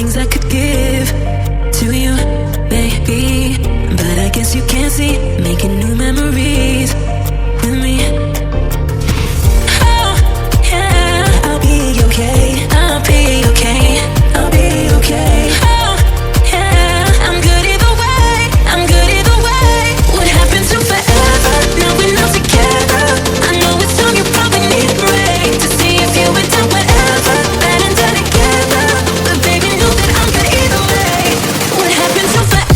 things I could give to you, baby. But I guess you can't see, making new memories with me. Oh, yeah, I'll be okay. I'll be okay. I'll be okay. Oh, yeah, I'm good either way. I'm good either way. What happened to forever? Now we're not together. I know it's time, you probably need a break to see if you would do whatever. Bad and done together, but baby, know that I'm good either way. What happened to forever?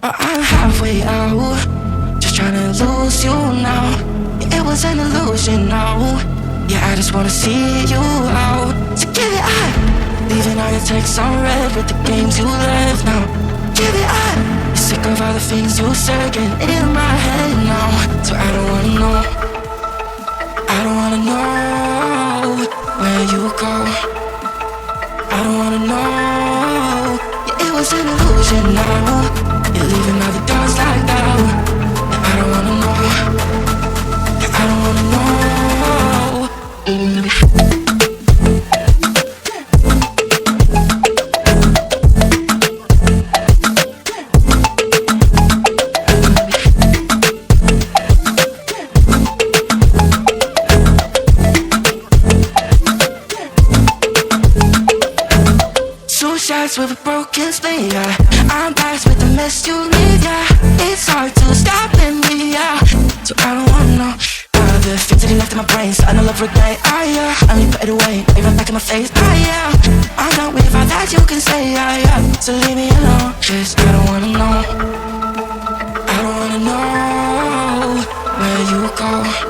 I'm halfway out, just trying to lose you now. Yeah, it was an illusion now. Yeah, I just wanna see you out. So give it up, leaving all your texts on red with the games you left now. Give it up, you're sick of all the things you said, getting in my head now. So I don't wanna know, I don't wanna know where you go. I don't wanna know. Yeah, it was an illusion now. You're leaving all the doors like that. Yeah, I don't wanna know. Yeah, I don't wanna know. Two shots with a broken spleen, yeah. I'm back with the mess you leave, yeah. It's hard to stop in me, yeah. So I don't wanna know all the things that you left in my brain. So I no love regret, yeah. I only put it away, even back in my face, yeah. I'm not with all that you can say, yeah. So leave me alone, 'cause I don't wanna know. I don't wanna know where you go.